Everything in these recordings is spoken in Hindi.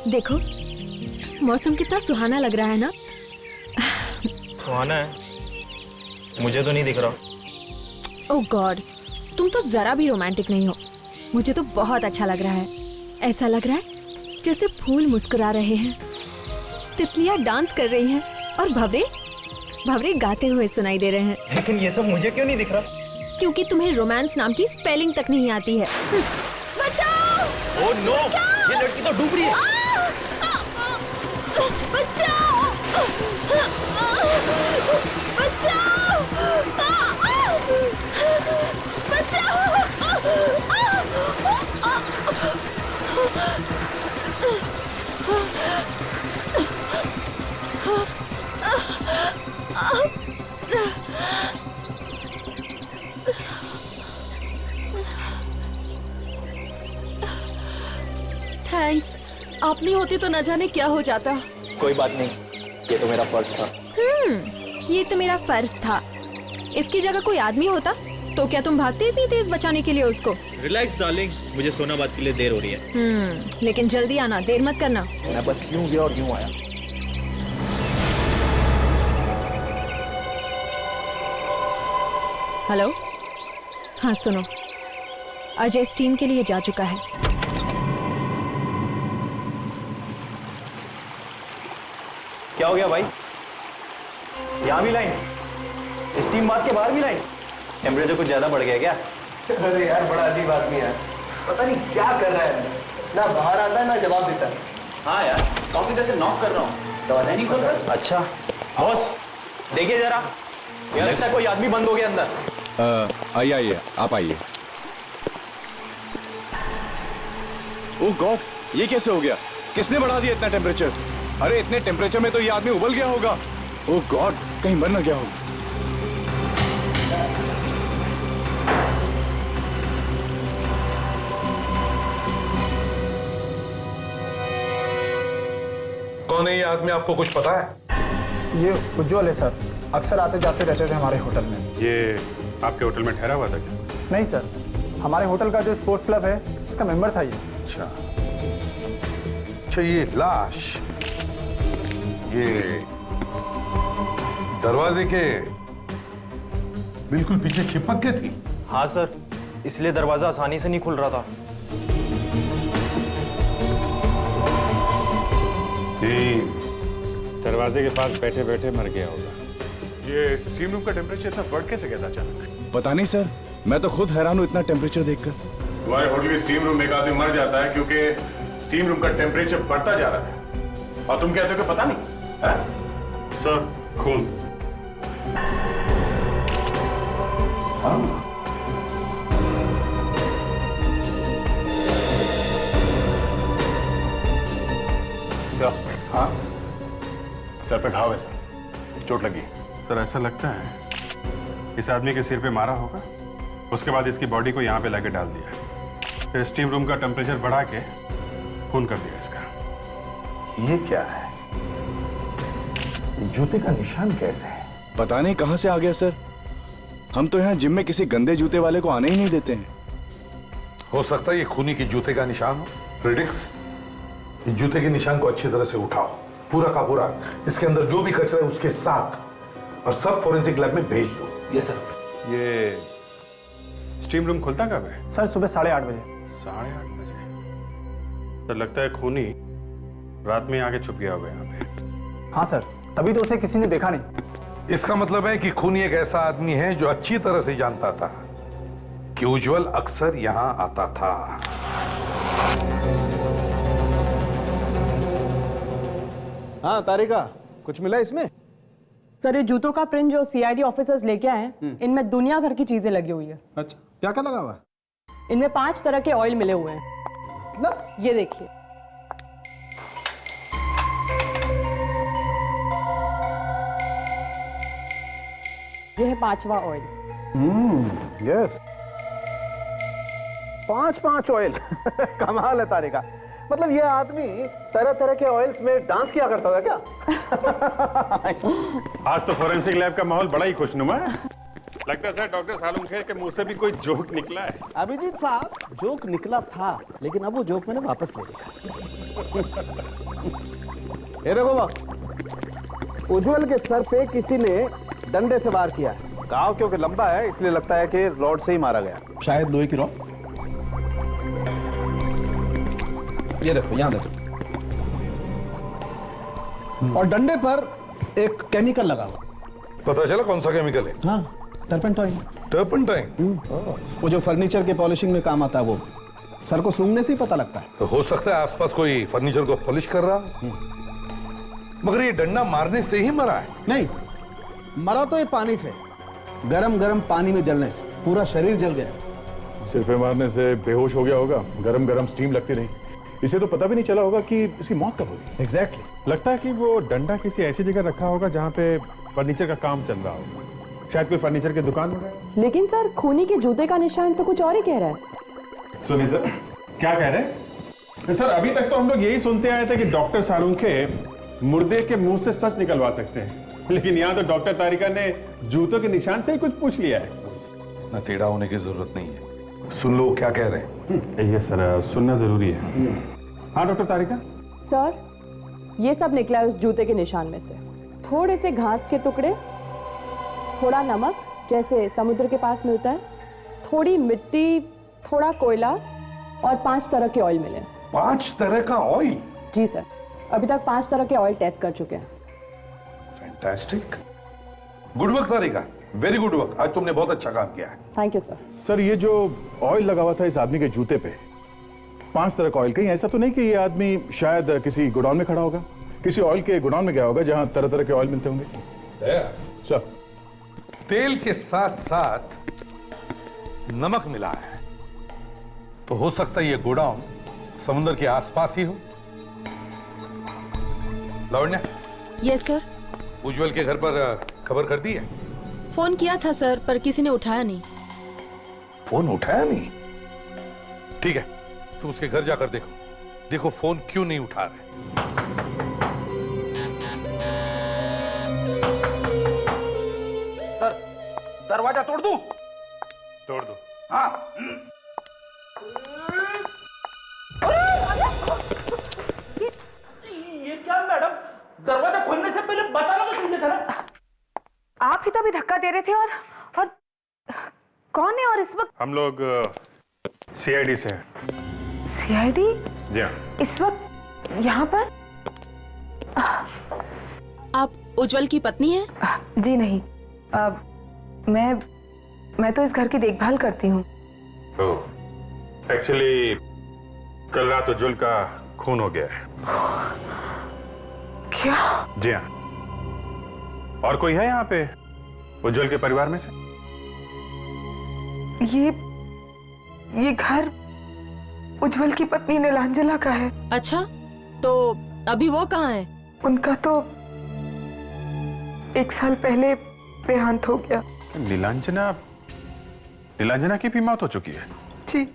देखो मौसम कितना सुहाना लग रहा है ना। सुहाना है, मुझे तो नहीं दिख रहा। ओह गॉड, तुम तो जरा भी रोमांटिक नहीं हो। मुझे तो बहुत अच्छा लग रहा है। ऐसा लग रहा है जैसे फूल मुस्कुरा रहे हैं, तितलियां डांस कर रही हैं और भवरे गाते हुए सुनाई दे रहे हैं। लेकिन ये सब मुझे क्यों नहीं दिख रहा? क्योंकि तुम्हें रोमांस नाम की स्पेलिंग तक नहीं आती है। बचाओ! ओह नो, ये लड़की तो डूब रही है। बचाओ! बचाओ! बचाओ! थैंक्स, आप नहीं होती तो न जाने क्या हो जाता। कोई बात नहीं, ये तो मेरा फर्ज था। ये तो मेरा फर्ज था। इसकी जगह कोई आदमी होता तो क्या तुम भागते इतनी तेज बचाने के लिए उसको? रिलैक्स डार्लिंग, मुझे सोनाबाद के लिए देर हो रही है। लेकिन जल्दी आना, देर मत करना। मैं बस यूं गया और यूं आया। हेलो, हाँ सुनो, अजय स्टीम के लिए जा चुका है। क्या हो गया भाई? यहाँ भी लाइन, स्टीम बात के बाहर भी लाइन। टेम्परेचर कुछ ज्यादा बढ़ गया क्या? अरे यार बड़ा अजीब आदमी है, पता नहीं क्या कर रहा है। ना बाहर आता है ना जवाब देता है। हाँ यार, कॉफी जैसे नॉक कर रहा हूँ, दरवाजा नहीं खोल रहा। अच्छा बॉस, देखिए जरा, यार लगता है कोई आदमी बंद हो गया अंदर। आइए आप आइए। ओह गॉड, ये कैसे हो गया? किसने बढ़ा दिया इतना टेम्परेचर? अरे इतने टेम्परेचर में तो ये आदमी उबल गया होगा। ओह गॉड, कहीं मर ना गया हो। कौन है ये आदमी, आपको कुछ पता है? ये उज्जवल है सर, अक्सर आते जाते रहते थे हमारे होटल में। ये आपके होटल में ठहरा हुआ था क्या? नहीं सर, हमारे होटल का जो स्पोर्ट्स क्लब है उसका मेंबर था ये। अच्छा ये लाश, ये दरवाजे के बिल्कुल पीछे चिपक के थी। हाँ सर, इसलिए दरवाजा आसानी से नहीं खुल रहा था। दरवाजे के पास बैठे बैठे मर गया होगा। ये स्टीम रूम का टेम्परेचर इतना बढ़ कैसे गया था अचानक? पता नहीं सर, मैं तो खुद हैरान हूँ इतना टेम्परेचर देखकर। तुम्हारे होटल के स्टीम रूम में एक आदमी मर जाता है क्योंकि स्टीम रूम का टेम्परेचर बढ़ता जा रहा था, और तुम कहते हो कि पता नहीं है? सर, खून। सर, हाँ सर पे घाव है सर, चोट लगी। सर ऐसा लगता है इस आदमी के सिर पे मारा होगा, उसके बाद इसकी बॉडी को यहाँ पे लाके डाल दिया, फिर स्टीम रूम का टेम्परेचर बढ़ा के खून कर दिया इसका। ये क्या है? जूते का निशान कैसे है? पता नहीं कहाँ से आ गया सर। हम तो यहाँ जिम में किसी गंदे जूते वाले को आने ही नहीं देते हैं। हो सकता है ये खूनी के जूते का निशान हो। क्रिटिक्स, इस जूते के निशान को अच्छी तरह से उठाओ, पूरा का पूरा। इसके अंदर जो भी कचरा है उसके साथ, और सब फोरेंसिक लैब में भेज दो। ये सर। ये स्टीम रूम खुलता कब है? सर सुबह 8:30 बजे। 8:30 बजे? तो लगता है खूनी रात में आके छुप गया होगा यहाँ पे। हाँ सर, तभी तो उसे किसी ने देखा नहीं। इसका मतलब है कि खूनी एक ऐसा आदमी है जो अच्छी तरह से जानता था कि उज्जवल अक्सर यहां आता था। हाँ तारिका, कुछ मिला इसमें? सर ये जूतों का प्रिंट जो सीआईडी ऑफिसर्स लेके आए हैं, इनमें दुनिया भर की चीजें लगी हुई है। अच्छा, क्या क्या लगा हुआ है? इनमें 5 तरह के ऑयल मिले हुए हैं। मतलब? ये देखिए, ये है 5वां ऑयल। Yes, 5 oil. कमाल है तारिका। मतलब ये आदमी तरह तरह के ऑयल्स में डांस किया करता था क्या? आज तो फोरेंसिक लैब का माहौल बड़ा ही खुशनुमा है। लगता है डॉक्टर सालम खेर के मुंह से भी कोई जोक निकला है। अभिजीत साहब, जोक निकला था, लेकिन अब वो जोक मैंने वापस ले लिया। ये देखो बा, उज्जवल के सर पे किसी ने डंडे से वार किया है। घाव क्योंकि लंबा है इसलिए लगता है कि रॉड से ही मारा गया। शायद लोहे की रॉड। ये देखो, यहाँ देखो। और डंडे पर एक केमिकल लगा हुआ। पता चला कौन सा केमिकल है? हाँ, टर्पेंटाइन। टर्पेंटाइन? वो जो फर्नीचर के पॉलिशिंग में काम आता है वो सर को सूंघने से ही पता लगता है। तो हो सकता है आसपास कोई फर्नीचर को पॉलिश कर रहा, मगर ये डंडा मारने से ही मरा है। नहीं, मरा तो ये पानी से, गरम गरम पानी में जलने से पूरा शरीर जल गया। सिर पे मारने से बेहोश हो गया होगा, गरम गरम स्टीम लगती रही, इसे तो पता भी नहीं चला होगा कि इसकी मौत कब होगी। एग्जैक्टली। लगता है कि वो डंडा किसी ऐसी जगह रखा होगा जहाँ पे फर्नीचर का काम चल रहा होगा, शायद कोई फर्नीचर की दुकान में गया। लेकिन सर खूनी के जूते का निशान तो कुछ और ही कह रहा है। सुनिए सर, क्या कह रहे हैं? सर अभी तक तो हम लोग यही सुनते आए थे कि डॉक्टर सालुंखे मुर्दे के मुंह से सच निकलवा सकते हैं, लेकिन यहाँ तो डॉक्टर तारिका ने जूतों के निशान से ही कुछ पूछ लिया है। ना टेढ़ा होने की जरूरत नहीं है। सुन लो क्या कह रहे हैं। ये सर सुनना जरूरी है। हाँ डॉक्टर तारिका। सर ये सब निकला है उस जूते के निशान में से। थोड़े से घास के टुकड़े, थोड़ा नमक जैसे समुद्र के पास मिलता है, थोड़ी मिट्टी, थोड़ा कोयला और 5 तरह के ऑयल मिले। 5 तरह का ऑयल? जी सर, अभी तक 5 तरह के ऑयल टेस्ट कर चुके हैं। फैंटास्टिक, गुड वर्क तारिका, वेरी गुड वर्क। आज तुमने बहुत अच्छा काम किया है। Thank you sir. सर ये जो ऑयल लगा हुआ था इस आदमी के जूते पे, 5 तरह का ऑयल, कहीं ऐसा तो नहीं कि ये आदमी शायद किसी गोडाउन में खड़ा होगा, किसी ऑयल के गोडाउन में गया होगा जहां तरह तरह के ऑयल मिलते होंगे? सर तेल के साथ साथ नमक मिला है, तो हो सकता है ये गोडाउन समुद्र के आसपास ही हो। लावण्या। Yes sir. उज्जवल के घर पर खबर कर दी है? फोन किया था सर, पर किसी ने उठाया नहीं। फोन उठाया नहीं? ठीक है, तुम उसके घर जाकर देखो, देखो फोन क्यों नहीं उठा रहे। सर दरवाजा तोड़ दूं? तोड़ दो। हाँ। ये क्या मैडम, दरवाजा खोलने से पहले बताना तो तुमने था ना। आप ही तो अभी धक्का दे रहे थे। और कौन है? और इस वक्त हम लोग सीआईडी से हैं। सीआईडी? जी हाँ। इस वक्त यहाँ पर? आप उज्जवल की पत्नी हैं? जी नहीं, मैं तो इस घर की देखभाल करती हूँ। एक्चुअली कल रात उज्जवल का खून हो गया है। क्या? जी हाँ। और कोई है यहाँ पे उज्जवल के परिवार में से? ये घर उज्जवल की पत्नी नीलांजना का है। अच्छा, तो अभी वो कहाँ है? उनका तो 1 साल पहले देहांत हो गया। नीलांजना की भी मौत हो चुकी है? जी,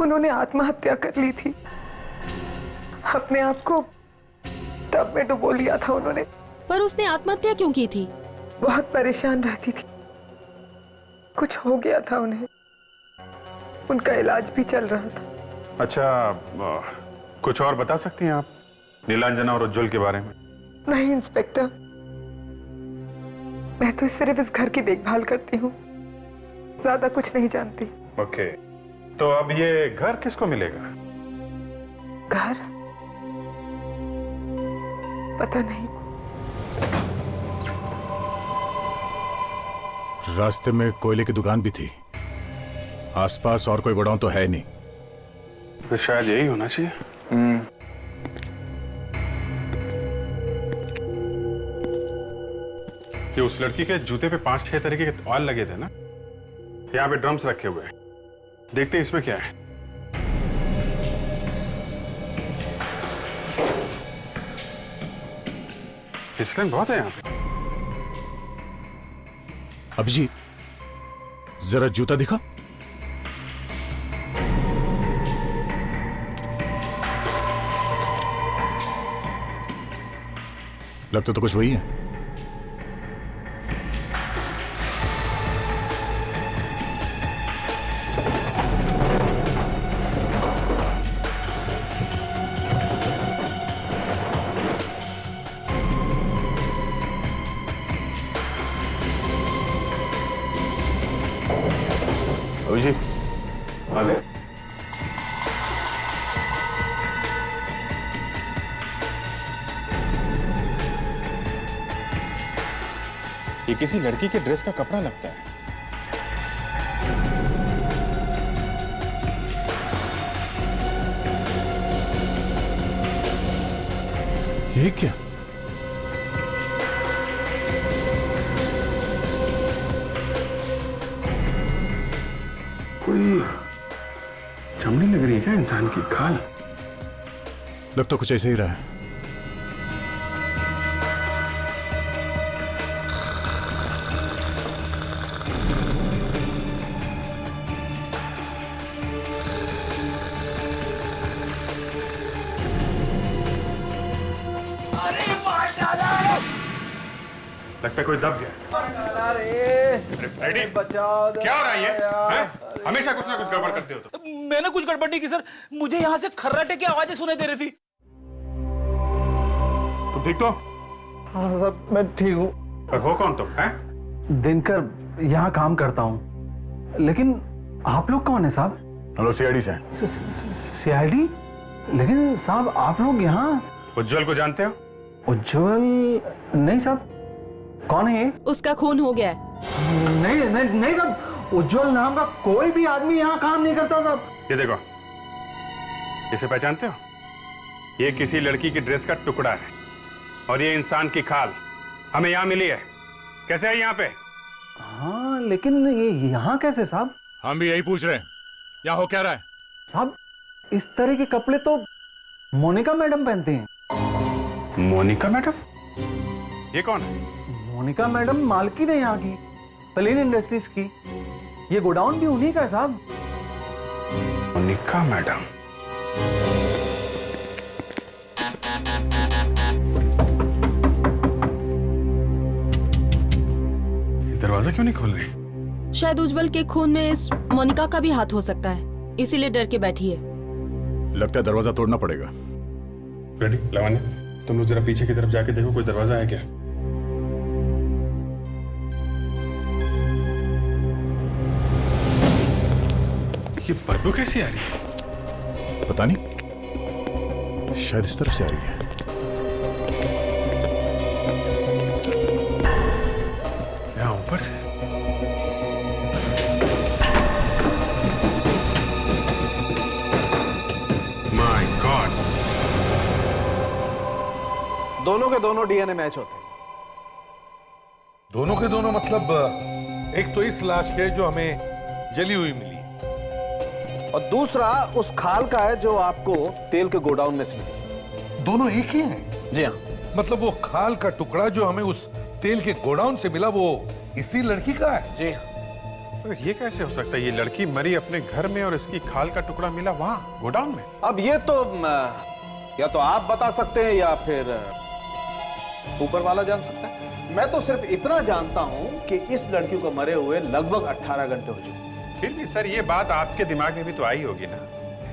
उन्होंने आत्महत्या कर ली थी। अपने आप को टब में डुबो लिया था उन्होंने। पर उसने आत्महत्या क्यों की थी? बहुत परेशान रहती थी, कुछ हो गया था उन्हें, उनका इलाज भी चल रहा था। अच्छा, कुछ और बता सकती हैं आप नीलांजना और उज्जवल के बारे में? नहीं इंस्पेक्टर, मैं तो सिर्फ इस घर की देखभाल करती हूँ, ज्यादा कुछ नहीं जानती। ओके, तो अब ये घर किसको मिलेगा? घर? पता नहीं। रास्ते में कोयले की दुकान भी थी, आसपास और कोई गोडाउन तो है नहीं। तो शायद यही होना चाहिए। कि उस लड़की के जूते पे 5-6 तरीके के ऑयल लगे थे ना। यहाँ पे ड्रम्स रखे हुए हैं, देखते हैं इसमें क्या है। फिसलन बहुत है यहाँ पे। अभिजीत, जरा जूता दिखा। लगता तो कुछ वही है। जी आगे। ये किसी लड़की के ड्रेस का कपड़ा लगता है। ये क्या? कोई चमड़ी लग रही है क्या इंसान की? खाल लग तो कुछ ऐसे ही रहा है। लगता है कोई दब गया। रेडी? बचाओ, क्या हो रहा है ये? हैं? हमेशा कुछ ना कुछ गड़बड़ करते हो तो। मैंने कुछ गड़बड़ नहीं की सर, मुझे यहाँ से खर्राटे की आवाजें सुनाई दे रही थी। तुम ठीक तो? हाँ सर, मैं ठीक हूँ। पर हो कौन तुम? हैं? दिनकर यहाँ काम करता हूँ, लेकिन आप लोग कौन है साहब? हेलो, सीआईडी से। सीआईडी? लेकिन साहब आप लोग यहाँ? उज्जवल को जानते हो? उज्जवल? नहीं साहब। कौन है ये? उसका खून हो गया है। नहीं नहीं नहीं साहब, उज्जवल नाम का कोई भी आदमी यहाँ काम नहीं करता साहब। ये देखो, इसे पहचानते हो? ये किसी लड़की की ड्रेस का टुकड़ा है और ये इंसान की खाल हमें यहाँ मिली है। कैसे है यहाँ पे? हाँ, लेकिन ये यहाँ कैसे साहब? हम भी यही पूछ रहे हैं, यहाँ हो क्या रहा है? साहब, इस तरह के कपड़े तो मोनिका मैडम पहनते हैं। मोनिका मैडम? ये कौन है? मोनिका मैडम मालकिन है यहाँ की, प्लेन इंडस्ट्रीज की। ये गोडाउन भी उन्हीं का है साहब। मोनिका मैडम? दरवाजा क्यों नहीं खोल रही? शायद उज्जवल के खून में इस मोनिका का भी हाथ हो सकता है, इसीलिए डर के बैठी है। लगता है दरवाजा तोड़ना पड़ेगा। रेडी? लावण्य, तुम लोग जरा पीछे की तरफ जाके देखो, कोई दरवाजा है क्या? ये बदबू कैसी आ रही है? पता नहीं, शायद इस तरफ से आ रही है। यहाँ ऊपर से? My God! दोनों के दोनों डीएनए मैच होते हैं। दोनों के दोनों मतलब एक तो इस लाश के जो हमें जली हुई मिली, और दूसरा उस खाल का है जो आपको तेल के गोडाउन में से मिली। दोनों एक ही हैं? जी हाँ। मतलब वो खाल का टुकड़ा जो हमें उस तेल के गोडाउन से मिला, वो इसी लड़की का है? जी हाँ। तो ये कैसे हो सकता है? ये लड़की मरी अपने घर में और इसकी खाल का टुकड़ा मिला वहां गोडाउन में। अब ये तो या तो आप बता सकते हैं या फिर ऊपर वाला जान सकता है। मैं तो सिर्फ इतना जानता हूं कि इस लड़की को मरे हुए लगभग 18 घंटे हो चुके। फिर भी सर, ये बात आपके दिमाग में भी तो आई होगी ना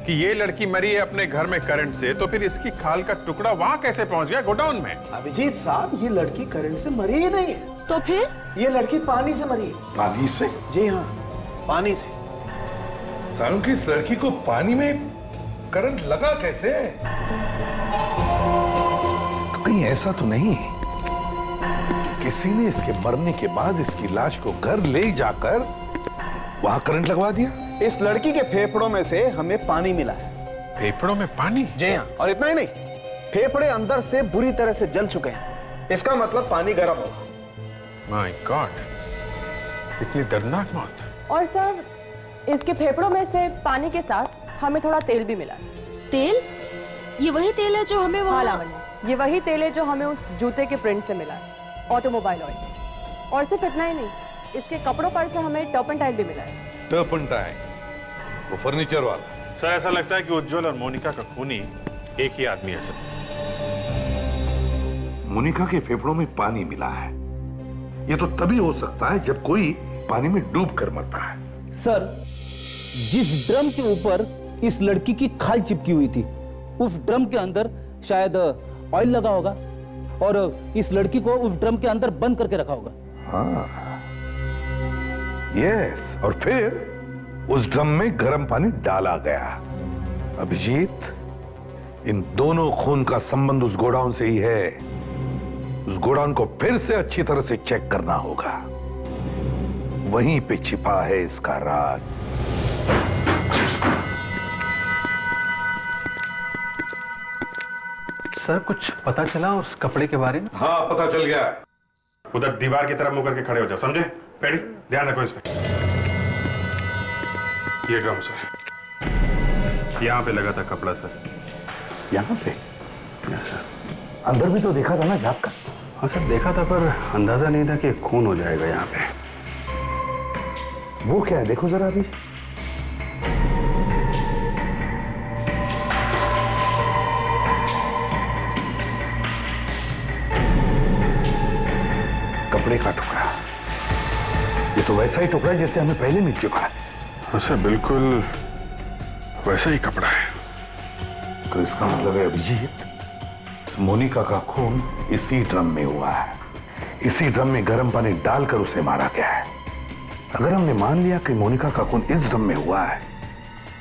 कि ये लड़की मरी है अपने घर में करंट से, तो फिर इसकी खाल का टुकड़ा वहां कैसे पहुंच गया गोडाउन में? अभिजीत साहब, ये लड़की करंट से मरी ही नहीं है। तो फिर? ये लड़की पानी से मरी है। पानी से? जी हाँ, पानी से। कारण कि इस लड़की को पानी में करंट लगा कैसे? तो कहीं ऐसा तो नहीं किसी ने इसके मरने के बाद इसकी लाश को घर ले जाकर वहां करंट लगवा दिया? इस लड़की के फेफड़ों में से हमें पानी मिला है। फेफड़ों में पानी? जी हाँ। और इतना ही नहीं, फेफड़े अंदर से बुरी तरह से जल चुके हैं। इसका मतलब पानी गर्म होगा। माय गॉड, इतनी दर्दनाक मौत। और सर, इसके फेफड़ों में से पानी के साथ हमें थोड़ा तेल भी मिला। तेल? ये वही तेल है जो हमें वहाँ... लावण्य, ये वही तेल है जो हमें उस जूते के प्रिंट से मिला है, ऑटोमोबाइल ऑयल। और सिर्फ इतना ही नहीं, इसके कपड़ों पर से हमें टर्पेंटाइन भी मिला है। टर्पेंटाइन? वो फर्नीचर वाला? सर, ऐसा लगता है कि उज्जवल और मोनिका का खूनी एक ही आदमी है सर। मोनिका के फेफड़ों में पानी मिला है, ये तो तभी हो सकता है जब कोई पानी में डूब कर मरता है। सर, जिस ड्रम के ऊपर इस लड़की की खाल चिपकी हुई थी, उस ड्रम के अंदर शायद ऑयल लगा होगा और इस लड़की को उस ड्रम के अंदर बंद करके रखा होगा। हाँ, यस। और फिर उस ड्रम में गर्म पानी डाला गया। अभिजीत, इन दोनों खून का संबंध उस गोडाउन से ही है। उस गोडाउन को फिर से अच्छी तरह से चेक करना होगा। वहीं पे छिपा है इसका राज। सर, कुछ पता चला उस कपड़े के बारे में? हाँ, पता चल गया। उधर दीवार की तरफ मुंह करके खड़े हो जाओ, समझे? पेड़ी, ध्यान रखो इस पे। ये ड्रम सर, यहाँ पे लगा था कपड़ा सर। यहाँ पे? अंदर भी तो देखा था ना झाँक कर? हाँ सर, देखा था, पर अंदाजा नहीं था कि खून हो जाएगा यहाँ पे। वो क्या है, देखो जरा अभी। कपड़े का टुकड़ा। ये तो वैसा ही टुकड़ा है जैसे हमें पहले मिल चुका है। हाँ सर, बिल्कुल वैसा ही कपड़ा है। तो इसका मतलब है अभिजीत, मोनिका का खून इसी ड्रम में हुआ है। इसी ड्रम में गर्म पानी डालकर उसे मारा गया है। अगर हमने मान लिया कि मोनिका का खून इस ड्रम में हुआ है,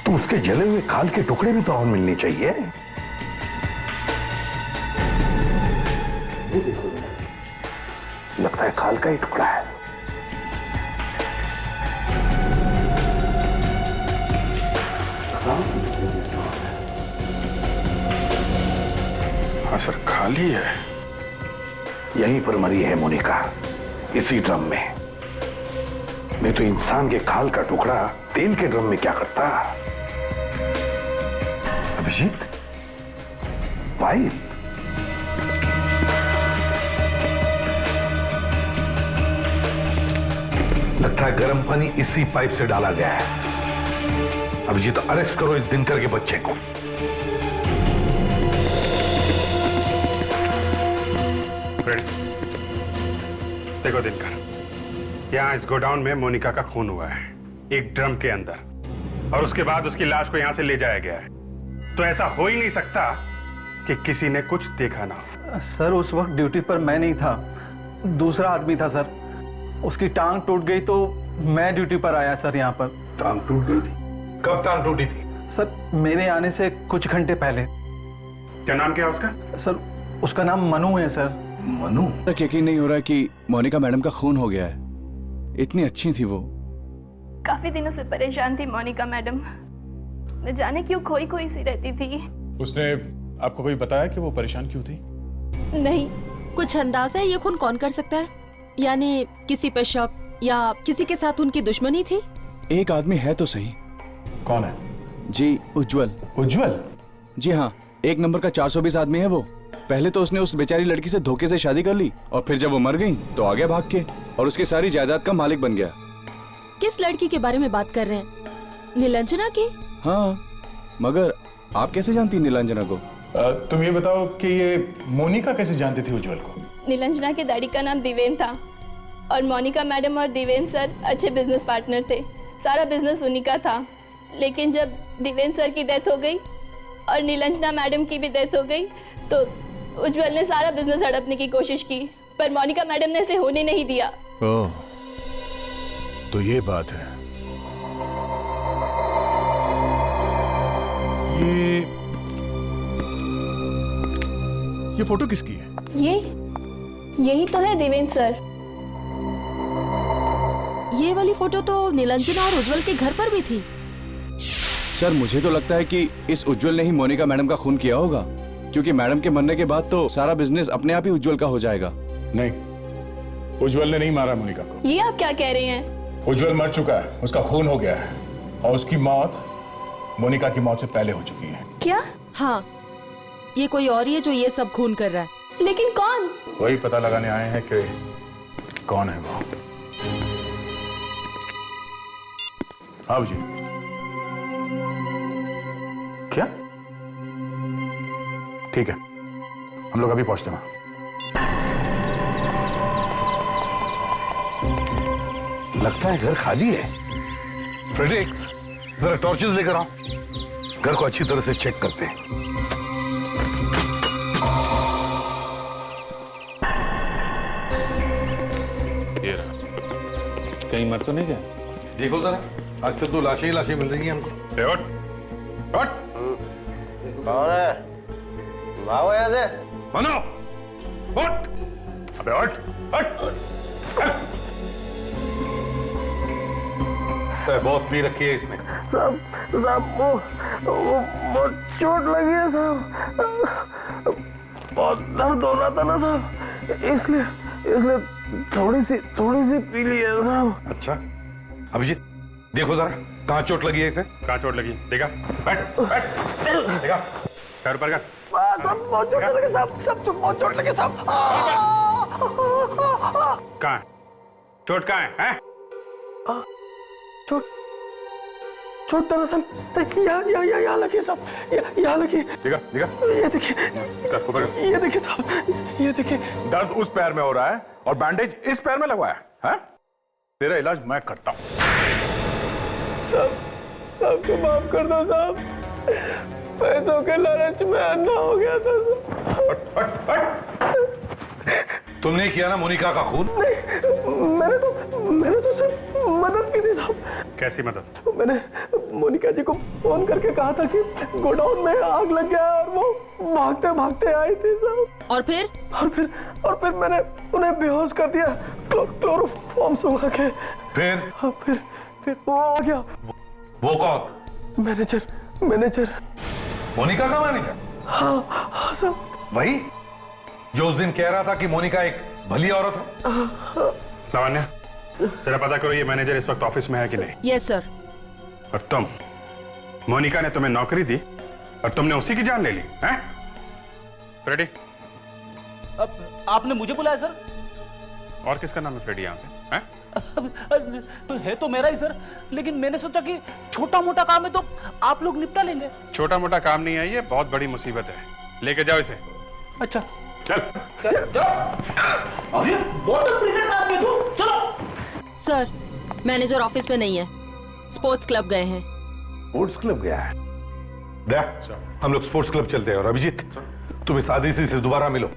तो उसके जले हुए खाल के टुकड़े भी तो और मिलने चाहिए। ये देखो, लगता है खाल का ही टुकड़ा है। हाँ सर, खाली है। यहीं पर मरी है मोनिका, इसी ड्रम में। नहीं तो इंसान के खाल का टुकड़ा तेल के ड्रम में क्या करता? अभिजीत, पाइप। लगता है गर्म पानी इसी पाइप से डाला गया है। अभिजीत, अरेस्ट करो इस दिनकर के बच्चे को। देखो दिनकर, यहाँ इस गोडाउन में मोनिका का खून हुआ है, एक ड्रम के अंदर, और उसके बाद उसकी लाश को यहाँ से ले जाया गया है। तो ऐसा हो ही नहीं सकता कि किसी ने कुछ देखा ना हो। सर, उस वक्त ड्यूटी पर मैं नहीं था, दूसरा आदमी था सर। उसकी टांग टूट गई तो मैं ड्यूटी पर आया सर यहाँ पर। टांग टूट गई थी? कब टांग टूटी थी? सर, मेरे आने से कुछ घंटे पहले। क्या नाम क्या है उसका? सर, उसका नाम मनु है सर। मनु? तक यकीन नहीं हो रहा कि मोनिका मैडम का खून हो गया है। इतनी अच्छी थी वो। काफी दिनों से परेशान थी मोनिका मैडम, न जाने क्यों खोई खोई सी रहती थी। उसने आपको कोई बताया कि वो परेशान क्यों थी? नहीं। कुछ अंदाजा है ये खून कौन कर सकता है? यानी किसी पे शक या किसी के साथ उनकी दुश्मनी थी? एक आदमी है तो सही। कौन है? जी, उज्जवल। उज्जवल? जी हाँ, 1 नंबर का 420 आदमी है वो। पहले तो उसने उस बेचारी लड़की से धोखे से शादी कर ली, और फिर जब वो मर गई तो आ गया भाग के, और उसकी सारी जायदाद का मालिक बन गया। किस लड़की के बारे में बात कर रहे हैं? नीलांजना की? हाँ, मगर आप कैसे जानती नीलांजना को? तुम ये बताओ कि ये मोनिका कैसे जानती थी उज्जवल को? नीलांजना के डैडी का नाम दिवेन था, और मोनिका मैडम और दिवेन सर अच्छे बिजनेस पार्टनर थे। सारा बिजनेस उन्हीं का था। लेकिन जब दिवेन सर की डेथ हो गई और नीलांजना मैडम की भी डेथ हो गई, तो उज्जवल ने सारा बिजनेस हड़पने की कोशिश की, पर मोनिका मैडम ने इसे होने नहीं दिया। ओह, तो ये बात है। ये फोटो किसकी है? यही तो है देवेंद्र सर। ये वाली फोटो तो नीलांजना और उज्जवल के घर पर भी थी। सर, मुझे तो लगता है कि इस उज्जवल ने ही मोनिका मैडम का खून किया होगा, क्योंकि मैडम के मरने के बाद तो सारा बिजनेस अपने आप ही उज्जवल का हो जाएगा। नहीं, उज्जवल ने नहीं मारा मोनिका को। ये आप क्या कह रहे हैं? उज्जवल मर चुका है, उसका खून हो गया है, और उसकी मौत मोनिका की मौत से पहले हो चुकी है। क्या? हाँ, ये कोई और ही है जो ये सब खून कर रहा है। लेकिन कौन? वही पता लगाने आए हैं कि कौन है वो। आप जी। क्या? ठीक है, हम लोग अभी पहुंचते हैं। लगता है घर खाली है। फ्रेडरिक्स, जरा टॉर्चेस लेकर आओ, घर को अच्छी तरह से चेक करते हैं। ये रहा। कहीं मर तो नहीं गया? देखो जरा, आज तो 2 लाशें ही लाशें मिल रही हैं हमको। उठ कौन है? भागो यहाँ से। मनो उठ, अबे उठ उठ। बहुत पी रखी है इसने। साहब वो चोट लगी है साहब, बहुत दर्द हो रहा था ना साहब, इसलिए थोड़ी सी पी ली है साहब। अच्छा अभिजीत देखो जरा कहाँ चोट लगी है इसे। कहाँ चोट लगी देखा? बैठ देखा, पैर ऊपर कर। सब बहुत चोट लगे साहब, सब बहुत चोट लगे साहब। कहाँ है चोट? कहाँ है? चोट दरअसल यहाँ लगी साहब, यहाँ लगी। दिखा ये देखिए, ये देखिए साहब, ये देखिए। दर्द उस पैर में हो रहा है और बैंडेज इस पैर में लगवाया है? तेरा इलाज मैं करता हूँ। साहब आपको माफ कर दो साहब, पैसों के लालच में अंधा हो गया था साहब। तुमने किया ना मोनिका का खून? नहीं, मैंने तो सिर्फ मदद की थी साहब। कैसी मदद? मैंने मोनिका जी को फोन करके कहा था कि गोडाउन में आग लग गया और वो भागते भागते आई थी साहब। और फिर मैंने उन्हें बेहोश कर दिया क्लोरोफॉर्म सुखा के। फिर वो आ गया। वो कौन? मैनेजर। मोनिका का मैनेजर? हाँ साहब। वही जो उस दिन कह रहा था कि मोनिका एक भली औरत है। लावण्या जरा पता करो ये मैनेजर इस वक्त ऑफिस में है कि नहीं। Yes sir. और तुम, मोनिका ने तुम्हें नौकरी दी और तुमने उसी की जान ले ली हैं? फ्रेडी? अब आपने मुझे बुलाया सर? और किसका नाम है फ्रेडी यहाँ पे? हैं? है तो मेरा ही सर, लेकिन मैंने सोचा कि छोटा मोटा काम है तो आप लोग निपटा लेंगे। छोटा मोटा काम नहीं है, ये बहुत बड़ी मुसीबत है। लेके जाओ इसे। अच्छा चल। अभी बहुत प्रेशर काम में तू, चलो। सर मैनेजर ऑफिस में नहीं है, स्पोर्ट्स क्लब गए हैं। स्पोर्ट्स क्लब गया है? देख हम लोग स्पोर्ट्स क्लब चलते हैं। और अभिजीत तुम इस आदित्य से दोबारा मिलो,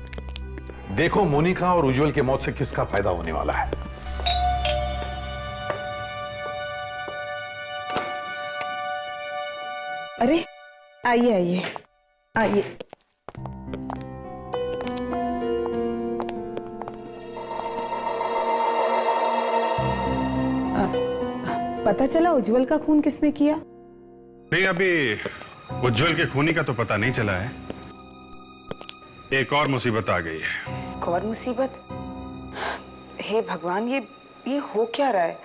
देखो मोनिका और उज्जवल की मौत से किसका फायदा होने वाला है। अरे आइए। पता चला उज्जवल का खून किसने किया? नहीं, अभी उज्जवल के खूनी का तो पता नहीं चला है। एक और मुसीबत आ गई है। एक और मुसीबत? हे भगवान, ये हो क्या रहा है?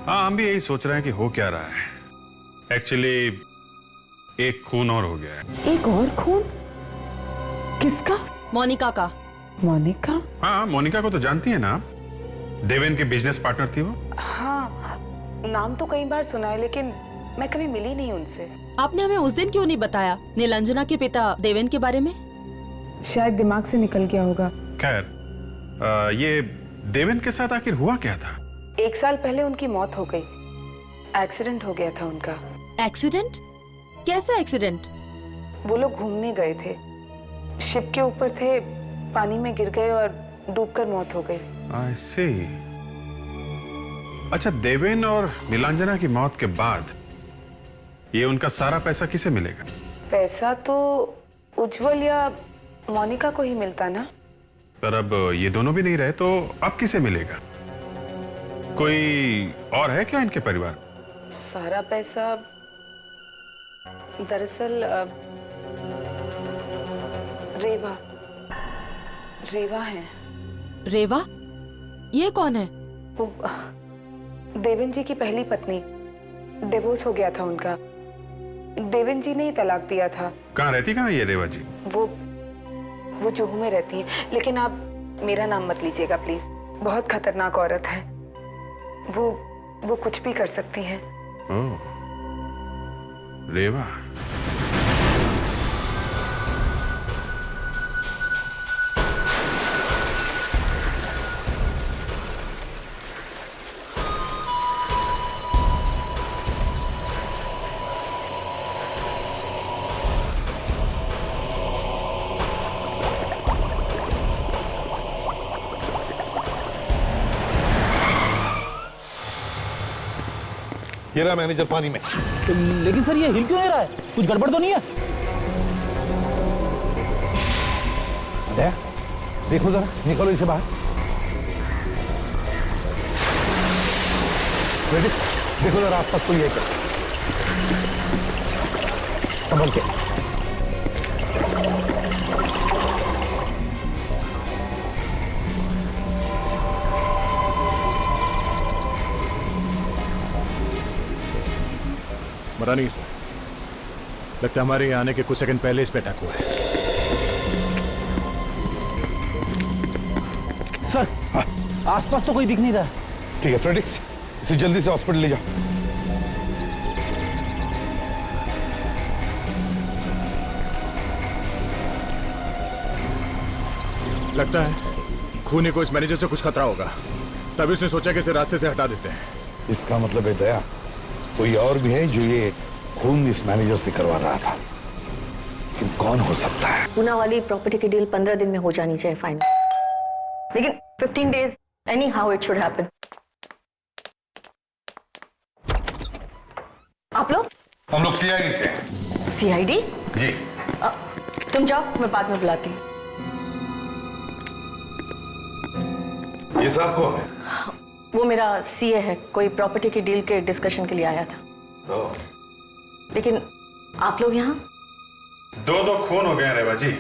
हाँ हम भी यही सोच रहे हैं कि हो क्या रहा है। एक्चुअली एक खून और हो गया है। एक और खून? किसका? मोनिका का। मोनिका? हाँ मोनिका को तो जानती है ना, देवेन की बिजनेस पार्टनर थी वो। हाँ नाम तो कई बार सुना है, लेकिन मैं कभी मिली नहीं उनसे। आपने हमें उस दिन क्यों नहीं बताया नीलांजना के पिता देवेन के बारे में? शायद दिमाग से निकल गया होगा। खैर ये देवेन के साथ आखिर हुआ क्या था? 1 साल पहले उनकी मौत हो गई, एक्सीडेंट हो गया था उनका। एक्सीडेंट? कैसा एक्सीडेंट? वो लोग घूमने गए थे, शिप के ऊपर थे, पानी में गिर गए और डूबकर मौत हो गई। I see। अच्छा देवेन और नीलांजना की मौत के बाद ये उनका सारा पैसा किसे मिलेगा? पैसा तो उज्जवल या मोनिका को ही मिलता ना। पर अब ये दोनों भी नहीं रहे तो अब किसे मिलेगा? कोई और है क्या इनके परिवार? सारा पैसा दरअसल रेवा है। रेवा? ये कौन है? वो देवेन जी की पहली पत्नी, डिवोर्स हो गया था उनका, देवेन जी ने ही तलाक दिया था। कहाँ रहती कहाँ ये रेवा जी? वो जुहू में रहती है, लेकिन आप मेरा नाम मत लीजिएगा प्लीज, बहुत खतरनाक औरत है वो कुछ भी कर सकती है। ओह रेवा। ये रहा मैनेजर पानी में। लेकिन सर ये हिल क्यों नहीं रहा है? कुछ गड़बड़ तो नहीं है? दया, देखो जरा, निकलो इसे बाहर। देखो जरा आसपास कोई है क्या? संभल के। मरा नहीं सर, लगता है हमारे यहाँ आने के कुछ सेकंड पहले इस पे अटैक हुआ है। सर आसपास तो कोई दिख नहीं रहा। ठीक है फ्रेडिक्स, इसे जल्दी से हॉस्पिटल ले जाओ। लगता है खूनी को इस मैनेजर से कुछ खतरा होगा, तभी उसने सोचा कि इसे रास्ते से हटा देते हैं। इसका मतलब है दया, कोई और भी है जो ये खून इस मैनेजर से करवा रहा था। लेकिन कौन हो सकता है? पूना वाली प्रॉपर्टी की डील 15 दिन में हो जानी चाहिए फाइनल, लेकिन 15 days any how it should happen. आप लोग? हम लोग सीआईडी से। सीआईडी? जी। तुम जाओ, मैं बाद में बुलाती हूँ। ये साहब कौन है? वो मेरा सीए है, कोई प्रॉपर्टी की डील के डिस्कशन के लिए आया था। लेकिन आप लोग यहाँ? दो खून हो गए रेवा जी।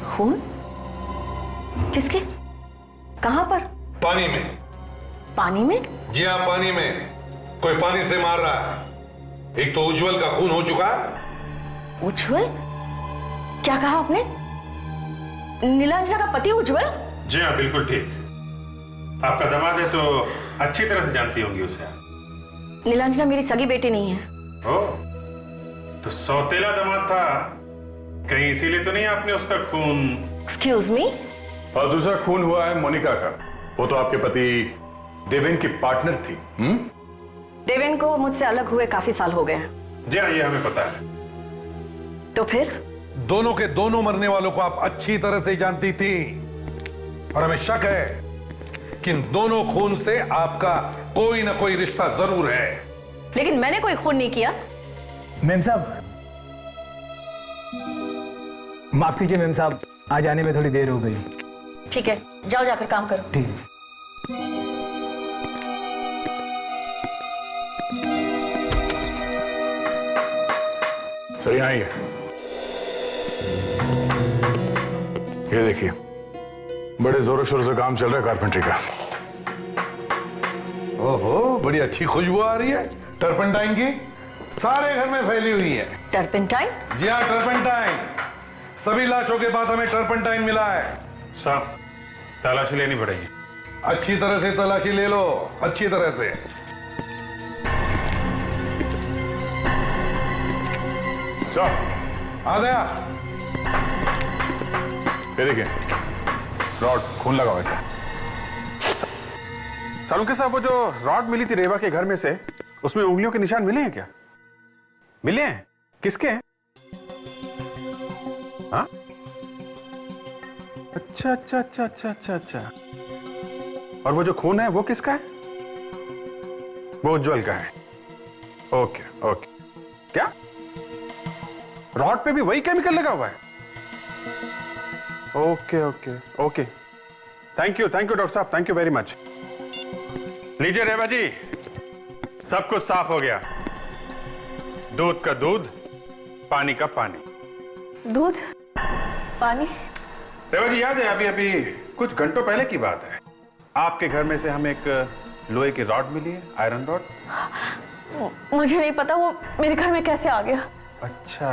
खून? किसके? कहाँ पर? पानी में। पानी में? जी हाँ, पानी में। कोई पानी से मार रहा है। एक तो उज्जवल का खून हो चुका है। उज्जवल? क्या कहा आपने? नीलांजना का पति उज्जवल? जी हाँ, बिल्कुल ठीक। आपका दामाद है तो अच्छी तरह से जानती होंगी उसे। नीलांजना मेरी सगी बेटी नहीं है। ओह, तो सौतेला दामाद था कहीं, इसीलिए तो नहीं आपने उसका खून? Excuse me? और दूसरा खून हुआ है मोनिका का, वो तो आपके पति देवेन की पार्टनर थी। देवेन को मुझसे अलग हुए काफी साल हो गए हैं। जी हाँ, ये हमें पता है। तो फिर? दोनों के दोनों मरने वालों को आप अच्छी तरह से जानती थी, और हमें शक है कि इन दोनों खून से आपका कोई ना कोई रिश्ता जरूर है। लेकिन मैंने कोई खून नहीं किया। मेम साहब, माफ कीजिए मेम साहब, आज आने में थोड़ी देर हो गई। ठीक है, जाओ जाकर काम करो। ठीक है। सर यहाँ ही है, ये देखिए, बड़े जोरों शोरों से काम चल रहा है कारपेंट्री का। ओहो, बड़ी अच्छी खुशबू आ रही है टर्पेंटाइन की, सारे घर में फैली हुई है। टर्पेंटाइन? जी हाँ, टर्पेंटाइन। सभी लाशों के बाद हमें टर्पेंटाइन मिला है। साहब, तलाशी लेनी पड़ेगी। अच्छी तरह से तलाशी ले लो, अच्छी तरह से। साहब, आ गया। ये देखिए, रॉड खून लगा हुआ है। सालुंके साहब, वो जो रॉड मिली थी रेवा के घर में से, उसमें उंगलियों के निशान मिले हैं क्या? मिले हैं? किसके हैं? हाँ? अच्छा अच्छा अच्छा अच्छा अच्छा अच्छा। और वो जो खून है वो किसका है? वो उज्जवल का है। Okay okay. क्या रॉड पे भी वही केमिकल लगा हुआ है? Okay okay okay, thank you doctor साहब, थैंक यू वेरी मच। लीजिए रेवा जी, सब कुछ साफ हो गया। दूध का दूध, पानी का पानी। दूध पानी? रेवा जी, याद है अभी अभी कुछ घंटों पहले की बात है, आपके घर में से हमें एक लोहे की रॉड मिली है, आयरन रॉड। मुझे नहीं पता वो मेरे घर में कैसे आ गया। अच्छा,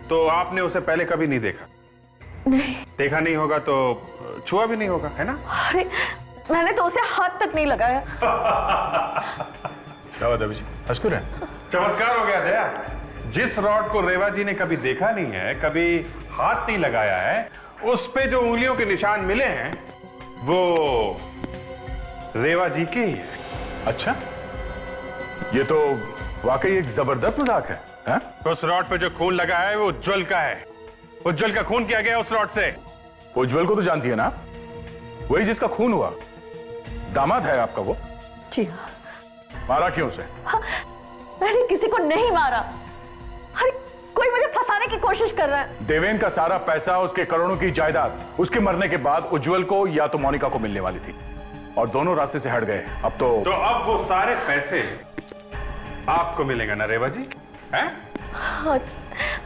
तो आपने उसे पहले कभी नहीं देखा? नहीं। देखा नहीं होगा तो छुआ भी नहीं होगा, है ना? अरे मैंने तो उसे हाथ तक नहीं लगाया। चमत्कार हो गया दया। जिस रॉड को रेवा जी ने कभी देखा नहीं है, कभी हाथ नहीं लगाया है, उस पे जो उंगलियों के निशान मिले हैं वो रेवा जी के ही है। अच्छा, ये तो वाकई एक जबरदस्त मजाक है, है? उस रॉड पे जो खून लगा है वो उज्जवल का है। उज्जवल का खून किया गया उस रॉड से। उज्जवल को तो जानती है ना, वही जिसका खून हुआ, दामाद है आपका वो। जी हाँ, मारा क्यों उसे? मैंने किसी को नहीं मारा। अरे कोई मुझे फंसाने की कोशिश कर रहा है। देवेन का सारा पैसा, उसके करोड़ों की जायदाद उसके मरने के बाद उज्जवल को या तो मोनिका को मिलने वाली थी, और दोनों रास्ते से हट गए। अब तो अब वो सारे पैसे आपको मिलेंगे ना रेवा जी? हैं? हाँ,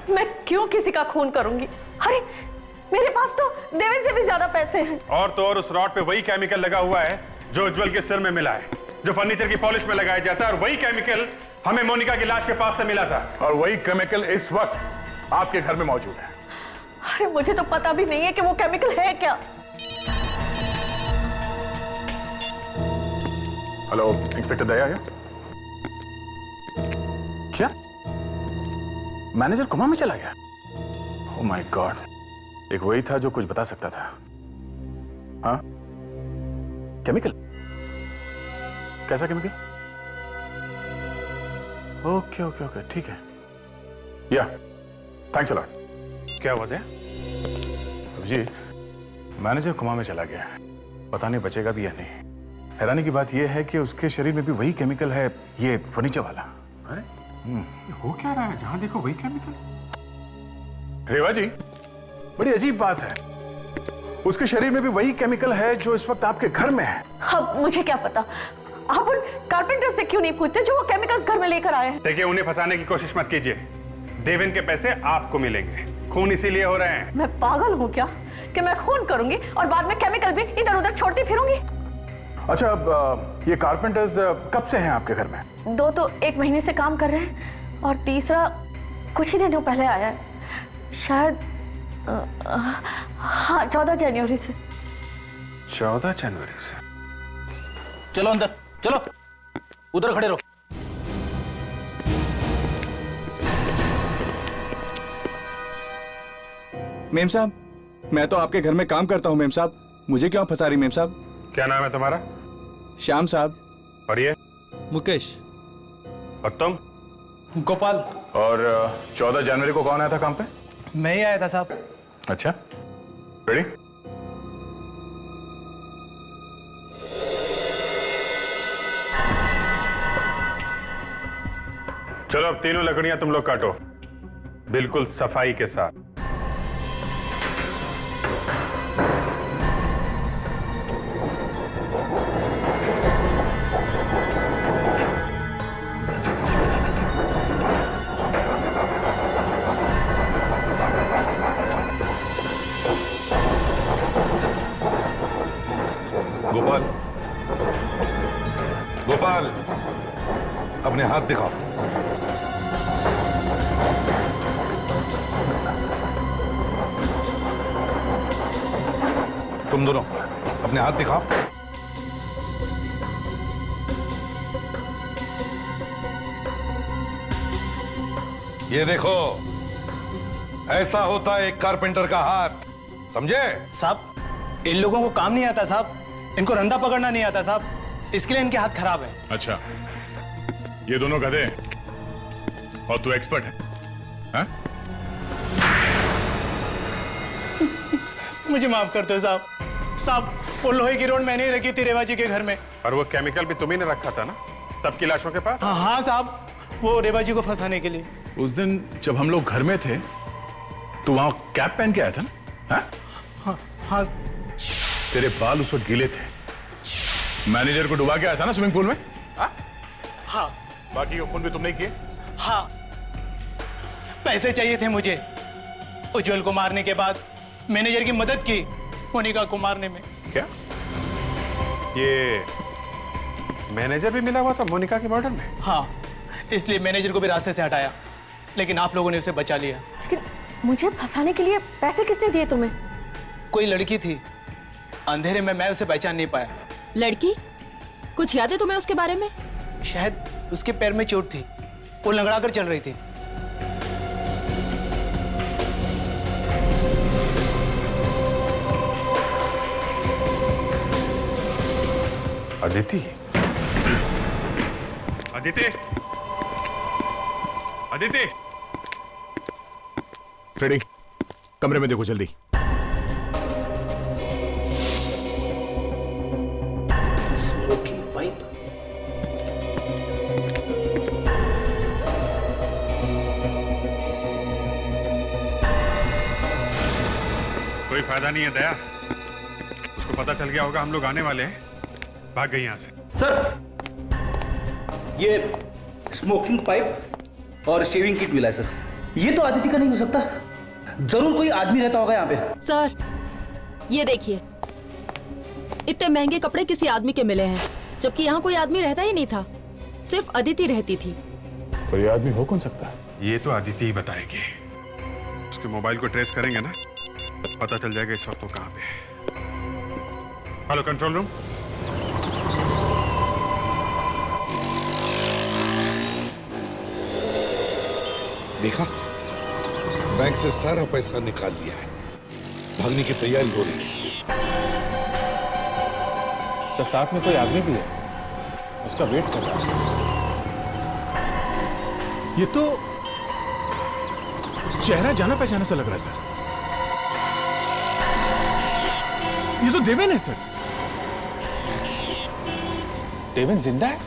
मैं क्यों किसी का खून करूंगी? अरे मेरे पास तो देवेन से भी ज्यादा पैसे हैं। और तो और उस रॉड पे वही केमिकल लगा हुआ है जो उज्जवल के सिर में मिला है, जो फर्नीचर की पॉलिश में लगाया जाता है, और वही केमिकल हमें मोनिका की लाश के पास से मिला था। और वही केमिकल इस वक्त आपके घर में मौजूद है। अरे मुझे तो पता भी नहीं है कि वो केमिकल है क्या। हेलो, इंस्पेक्टर दया है? क्या मैनेजर कोमा में चला गया? ओह माय गॉड, एक वही था जो कुछ बता सकता था। हाँ, केमिकल? कैसा केमिकल? ओके ओके ओके, ठीक है। या थैंक्स अ लॉट। क्या हुआ है? जी, मैनेजर कोमा में चला गया, पता नहीं बचेगा भी या नहीं। हैरानी की बात यह है कि उसके शरीर में भी वही केमिकल है, ये फर्नीचर वाला। अरे हो क्या रहा है? जहां देखो वही केमिकल। रेवा जी, बड़ी अजीब बात है, उसके शरीर में भी वही केमिकल है जो इस वक्त आपके घर में है। अब मुझे क्या पता? आप उन कारपेंटर से क्यों नहीं पूछते जो वो केमिकल घर में लेकर आए हैं? देखिए, उन्हें फंसाने की कोशिश मत कीजिए। देवेन के पैसे आपको मिलेंगे। खून इसीलिए हो रहे हैं। मैं पागल हूँ क्या कि मैं खून करूंगी और बाद में केमिकल भी इधर उधर छोड़ती फिरूंगी? अच्छा, अब ये कारपेंटर्स कब से हैं आपके घर में? 2 तो 1 महीने से काम कर रहे हैं, और तीसरा कुछ ही दिनों पहले आया है, शायद हाँ 14 जनवरी से। 14 जनवरी से? चलो अंदर, चलो उधर खड़े रहो। मेम साहब, मैं तो आपके घर में काम करता हूँ मेम साहब, मुझे क्यों फंसा रही मेम साहब? क्या नाम है तुम्हारा? श्याम साहब। और ये? मुकेश। और तुम? गोपाल। और 14 जनवरी को कौन आया था काम पे? मैं ही आया था साहब। अच्छा, रेडी? चलो अब तीनों लकड़ियां तुम लोग काटो, बिल्कुल सफाई के साथ। गोपाल, गोपाल, अपने हाथ दिखाओ। तुम दोनों अपने हाथ दिखाओ। ये देखो, ऐसा होता है एक कारपेंटर का हाथ, समझे? साहब, इन लोगों को काम नहीं आता साहब, इनको रंदा पकड़ना नहीं आता साहब, इसके लिए इनके हाथ खराब है। अच्छा, ये दोनों गधे हैं और तू एक्सपर्ट है, हाँ? मुझे माफ कर दो साहब। साहब, वो लोहे की रोड मैंने ही रखी थी रेवा जी के घर में। और वो केमिकल भी तुम्ही ने रखा था ना तब की लाशों के पास? हाँ साहब, वो रेवा जी को फंसाने के लिए। उस दिन जब हम लोग घर में थे तो वहां कैप पहन के आया था ना? हाँ? हाँ। तेरे बाल उस वक्त गीले थे, मैनेजर को डुबा के आया था ना स्विमिंग पूल में? हाँ। बाकी के खून भी तुमने किए? हाँ, पैसे चाहिए थे मुझे। उज्जवल को मारने के बाद मैनेजर की मदद की मोनिका को मारने में। क्या ये मैनेजर भी मिला हुआ था मोनिका के मर्डर में? हाँ, इसलिए मैनेजर को भी रास्ते से हटाया, लेकिन आप लोगों ने उसे बचा लिया। लेकिन मुझे फंसाने के लिए पैसे किसने दिए तुम्हें? कोई लड़की थी, अंधेरे में मैं उसे पहचान नहीं पाया। लड़की? कुछ याद है तुम्हें उसके बारे में? शायद उसके पैर में चोट थी, वो लंगड़ा कर चल रही थी। अदिति? अदिति? अदिति? फ्रेडी, कमरे में देखो जल्दी। Smoking pipe. कोई फायदा नहीं है दया, उसको पता चल गया होगा हम लोग आने वाले हैं, भाग गई यहाँ से। सर, ये स्मोकिंग पाइप और शेविंग किट मिला है सर। ये तो आदित्य का नहीं हो सकता, जरूर कोई आदमी रहता होगा यहाँ पे। सर ये देखिए, इतने महंगे कपड़े किसी आदमी के मिले हैं, जबकि यहाँ कोई आदमी रहता ही नहीं था, सिर्फ अदिति रहती थी। तो ये आदमी हो कौन सकता है? ये तो अदिति ही बताएगी। उसके मोबाइल को ट्रेस करेंगे ना, पता चल जाएगा इस वक्त वो कहाँ पे है। Hello control room. देखा, बैंक से सारा पैसा निकाल लिया है, भागने की तैयारी हो रही है। तो साथ में कोई आदमी भी है, उसका वेट कर रहा है। ये तो चेहरा जाना पहचाना सा लग रहा है सर। ये तो देवेन है सर। देवेन जिंदा है?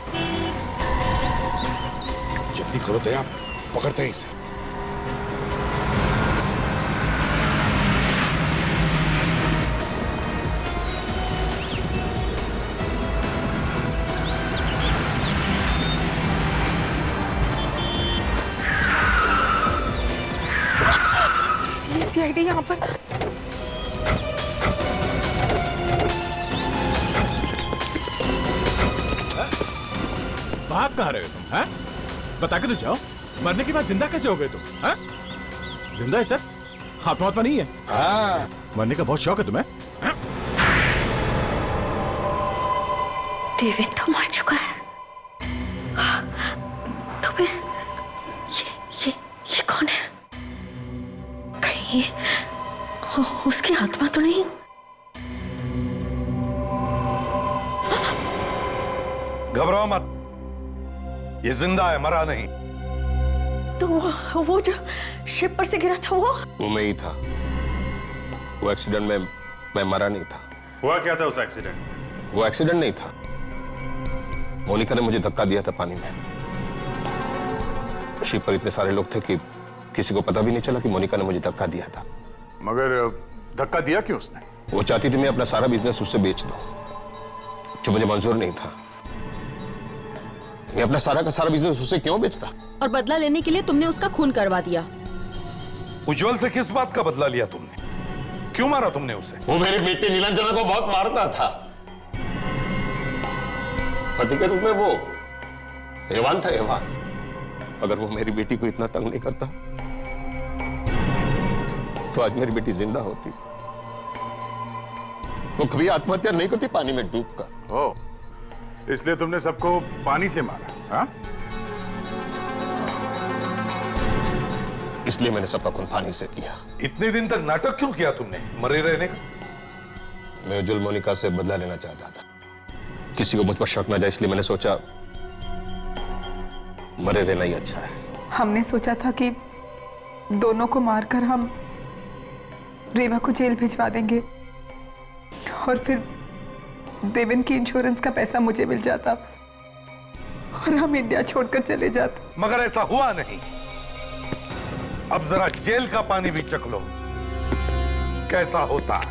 जल्दी करो दया, पकड़ते हैं इसे। सीआईडी यहाँ पर। भाग कहाँ रहे हो तुम? हैं? बता के तो जाओ, मरने के बाद जिंदा कैसे हो गए तुम? हैं? जिंदा है सर, आत्मा नहीं है। हाँ। मरने का बहुत शौक है तुम्हें? देवेन तो मर चुका है, तो फिर ये कौन है? कहीं उसकी आत्मा तो नहीं? घबराओ मत, ये जिंदा है, मरा नहीं। तो वो जो शिप पर से गिरा था वो मैं ही था। वो एक्सीडेंट में मैं मरा नहीं था। हुआ क्या था उस एक्सीडेंट? वो एक्सीडेंट नहीं था, मोनिका ने मुझे धक्का दिया था पानी में। शिप पर इतने सारे लोग थे कि किसी को पता भी नहीं चला कि मोनिका ने मुझे धक्का दिया था। मगर धक्का दिया क्यों उसने? वो चाहती थी मैं अपना सारा बिजनेस उससे बेच दूं, जो मुझे मंजूर नहीं था। मैं अपना सारा का सारा बिजनेस उससे क्यों बेचता? और बदला लेने के लिए तुमने उसका खून करवा दिया। उज्जवल से किस बात का बदला लिया तुमने? क्यों मारा तुमने उसे? वो मेरी बेटी नीलांजना को बहुत मारता था। पति के रूप में वो हैवान था, हैवान। अगर वो मेरी बेटी को इतना तंग नहीं करता तो आज मेरी बेटी जिंदा होती। वो कभी आत्महत्या नहीं करती पानी में डूबकर। ओह, इसलिए तुमने सबको पानी से मारा? हाँ? इसलिए मैंने सबका खून पानी से किया। इतने दिन तक नाटक क्यों किया तुमने मरे रहने का? मैं उज्जवल मोनिका से बदला लेना चाहता था, किसी को मुझ पर शक न जाए, इसलिए मैंने सोचा मरे रहना ही अच्छा है। हमने सोचा था कि दोनों को मारकर हम रेवा को जेल भिजवा देंगे और फिर देवेन की इंश्योरेंस का पैसा मुझे मिल जाता और हम इंडिया छोड़कर चले जाते। मगर ऐसा हुआ नहीं। अब जरा जेल का पानी भी चख लो, कैसा होता है।